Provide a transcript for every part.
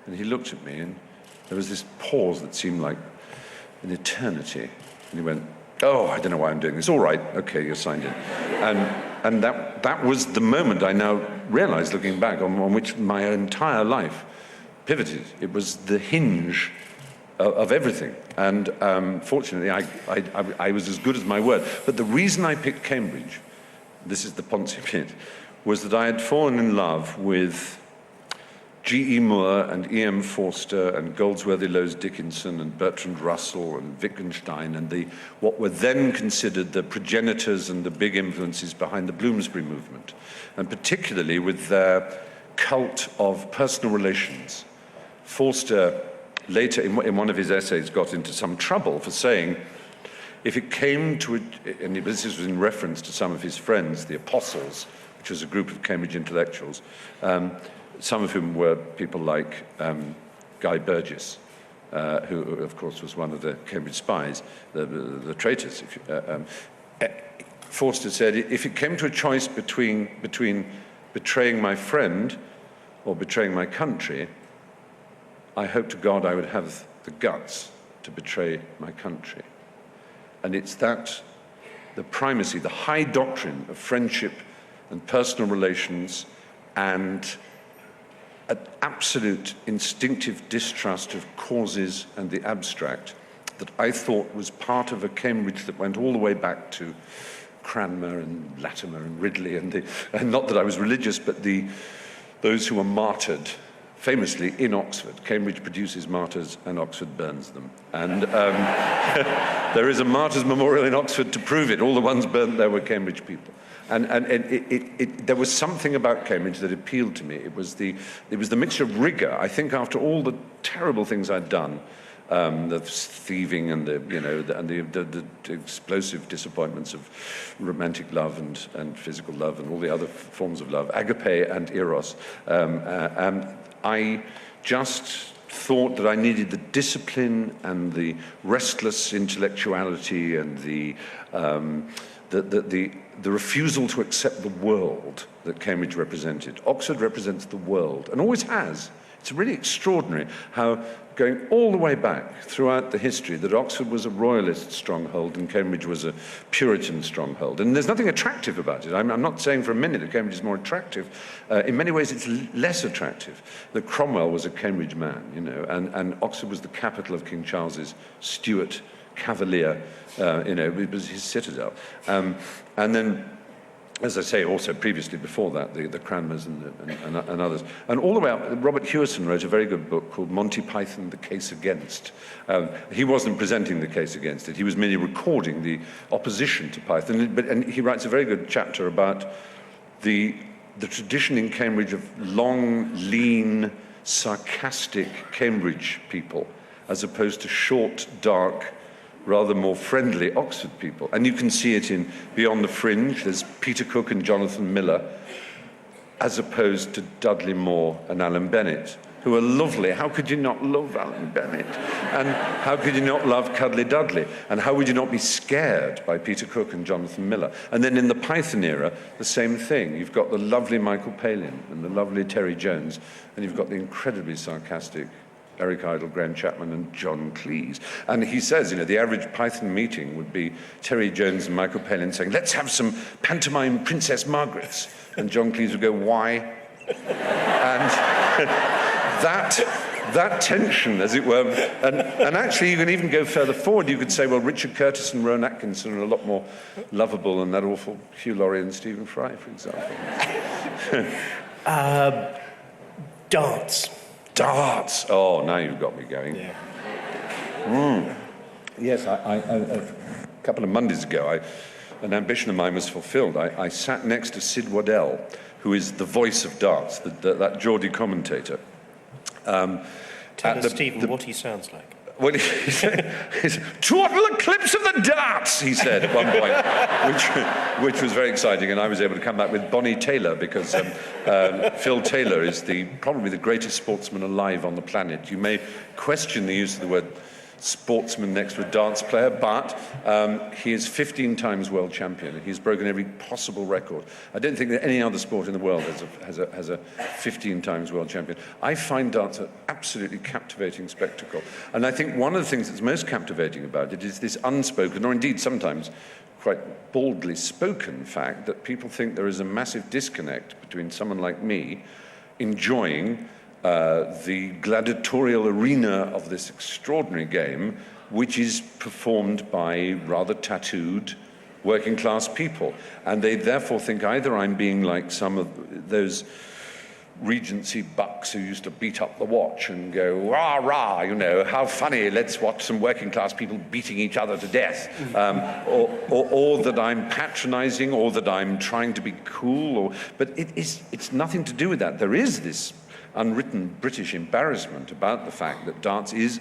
And he looked at me, and there was this pause that seemed like an eternity. And he went, "Oh, I don't know why I'm doing this. All right, okay, you're signed in." And that was the moment I now realize, looking back, on which my entire life pivoted. It was the hinge of everything. And fortunately, I was as good as my word. But the reason I picked Cambridge, this is the Ponzi bit, was that I had fallen in love with G.E. Moore and E.M. Forster and Goldsworthy Lowes Dickinson and Bertrand Russell and Wittgenstein and what were then considered the progenitors and the big influences behind the Bloomsbury movement, and particularly with their cult of personal relations. Forster later, in one of his essays, got into some trouble for saying, if it came to, and this was in reference to some of his friends, the Apostles, which was a group of Cambridge intellectuals, some of whom were people like Guy Burgess, who, of course, was one of the Cambridge spies, the traitors. Forster said, if it came to a choice between betraying my friend or betraying my country, I hope to God I would have the guts to betray my country. And it's that, the primacy, the high doctrine of friendship and personal relations and an absolute instinctive distrust of causes and the abstract that I thought was part of a Cambridge that went all the way back to Cranmer and Latimer and Ridley, and not that I was religious, but those who were martyred famously in Oxford. Cambridge produces martyrs and Oxford burns them. And there is a martyrs' memorial in Oxford to prove it. All the ones burnt there were Cambridge people. And there was something about Cambridge that appealed to me. It was the mixture of rigor. I think after all the terrible things I'd done, the thieving and the explosive disappointments of romantic love and physical love and all the other forms of love, agape and eros, I just thought that I needed the discipline and the restless intellectuality and the refusal to accept the world that Cambridge represented. Oxford represents the world, and always has. It's really extraordinary how, going all the way back throughout the history, that Oxford was a royalist stronghold and Cambridge was a Puritan stronghold. And there's nothing attractive about it. I'm not saying for a minute that Cambridge is more attractive. In many ways, it's less attractive. That Cromwell was a Cambridge man, and Oxford was the capital of King Charles's Stuart Cavalier, it was his citadel. And then, as I say, also previously before that, the Cranmers and others. And all the way up, Robert Hewison wrote a very good book called Monty Python, The Case Against. He wasn't presenting the case against it. He was merely recording the opposition to Python. And he writes a very good chapter about the tradition in Cambridge of long, lean, sarcastic Cambridge people, as opposed to short, dark, rather more friendly Oxford people. And you can see it in Beyond the Fringe. There's Peter Cook and Jonathan Miller, as opposed to Dudley Moore and Alan Bennett, who are lovely. How could you not love Alan Bennett? And how could you not love Cuddly Dudley? And how would you not be scared by Peter Cook and Jonathan Miller? And then in the Python era, the same thing. You've got the lovely Michael Palin and the lovely Terry Jones, and you've got the incredibly sarcastic Eric Idle, Graham Chapman, and John Cleese. And he says, the average Python meeting would be Terry Jones and Michael Palin saying, let's have some pantomime Princess Margarets. And John Cleese would go, why? And that tension, as it were, and actually you can even go further forward. You could say, well, Richard Curtis and Rowan Atkinson are a lot more lovable than that awful Hugh Laurie and Stephen Fry, for example. Darts. Darts. Oh, now you've got me going. Yeah. Yes, a couple of Mondays ago, an ambition of mine was fulfilled. I sat next to Sid Waddell, who is the voice of darts, that Geordie commentator. Tell us, Stephen, what he sounds like. Well, he said, "Twaddle the clips of the darts," he said at one point, which was very exciting, and I was able to come back with Bonnie Taylor, because Phil Taylor is probably the greatest sportsman alive on the planet. You may question the use of the word sportsman next to a dance player, but he is 15 times world champion. He's broken every possible record. I don't think that any other sport in the world has a 15 times world champion. I find dance an absolutely captivating spectacle. And I think one of the things that's most captivating about it is this unspoken, or indeed sometimes quite baldly spoken fact that people think there is a massive disconnect between someone like me enjoying the gladiatorial arena of this extraordinary game, which is performed by rather tattooed working class people. And they therefore think either I'm being like some of those Regency bucks who used to beat up the watch and go, rah, rah, you know, how funny, let's watch some working class people beating each other to death. Or that I'm patronizing, or that I'm trying to be cool. But it's nothing to do with that. There is this unwritten British embarrassment about the fact that darts is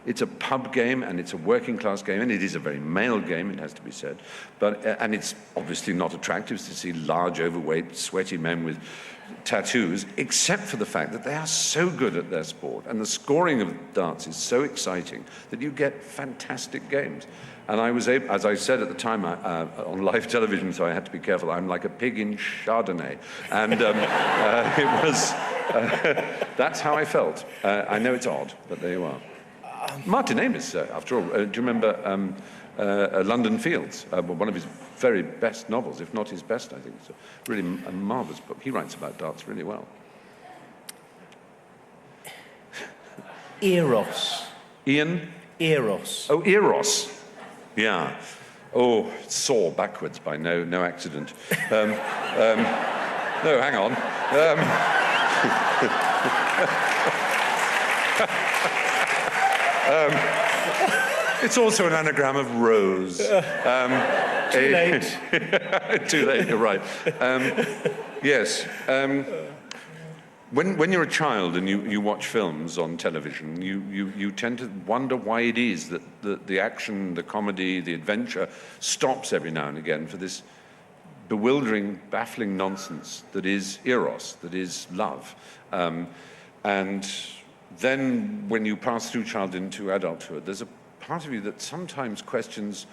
it's a pub game, and it's a working class game, and it is a very male game, it has to be said. But and it's obviously not attractive to see large, overweight, sweaty men with tattoos, except for the fact that they are so good at their sport, and the scoring of darts is so exciting that you get fantastic games. And I was able, as I said at the time on live television, so I had to be careful, I'm like a pig in Chardonnay. And it was, that's how I felt. I know it's odd, but there you are. Martin Amis, after all, do you remember London Fields, one of his very best novels, if not his best, I think. It's a really a marvellous book. He writes about darts really well. Eros. Ian? Eros. Oh, Eros. Yeah. Oh, saw backwards by no accident. No, hang on. It's also an anagram of rose. Too late. Too late, you're right. Yes. When you're a child and you watch films on television, you tend to wonder why it is that the action, the comedy, the adventure stops every now and again for this bewildering, baffling nonsense that is eros, that is love. And then when you pass through childhood into adulthood, there's a part of you that sometimes questions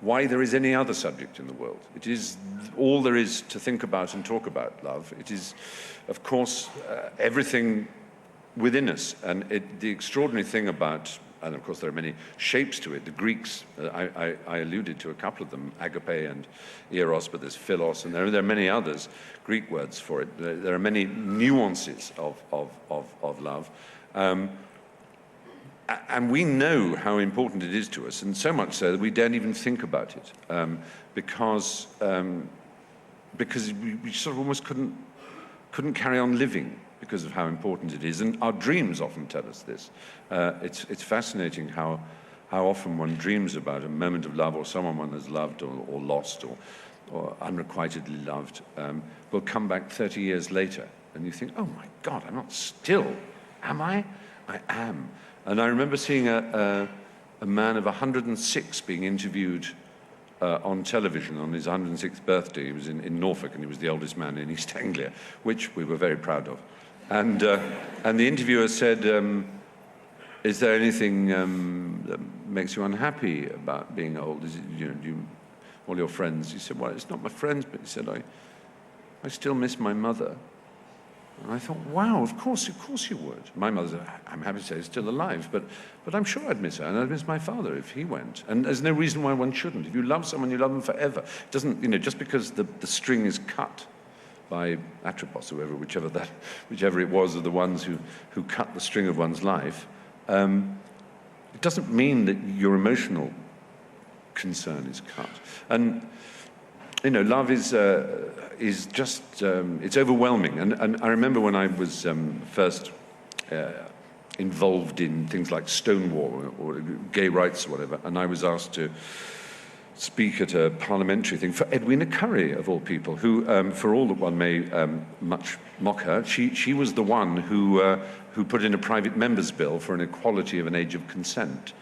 why there is any other subject in the world. It is all there is to think about and talk about, love. It is, of course, everything within us. And the extraordinary thing about, and of course there are many shapes to it, the Greeks, I alluded to a couple of them, agape and eros, but there's philos, and there are many others, Greek words for it. There are many nuances of love. And we know how important it is to us, and so much so that we don't even think about it, because we sort of almost couldn't carry on living because of how important it is. And our dreams often tell us this. It's fascinating how often one dreams about a moment of love, or someone one has loved or lost or unrequitedly loved, will come back 30 years later, and you think, oh my God, I'm not still, am I? I am. And I remember seeing a man of 106 being interviewed on television on his 106th birthday. He was in Norfolk, and he was the oldest man in East Anglia, which we were very proud of. And the interviewer said, is there anything that makes you unhappy about being old? Is it, do you, all your friends? He said, well, it's not my friends, but he said, I still miss my mother. And I thought, wow, of course you would. My mother, I'm happy to say, is still alive, but I'm sure I'd miss her, and I'd miss my father if he went. And there's no reason why one shouldn't. If you love someone, you love them forever. It doesn't, just because the string is cut by Atropos, or whichever it was, of the ones who cut the string of one's life, it doesn't mean that your emotional concern is cut. And love is just, it's overwhelming. And I remember when I was first involved in things like Stonewall or gay rights or whatever, and I was asked to speak at a parliamentary thing for Edwina Currie, of all people, who, for all that one may much mock her, she was the one who put in a private member's bill for an equality of an age of consent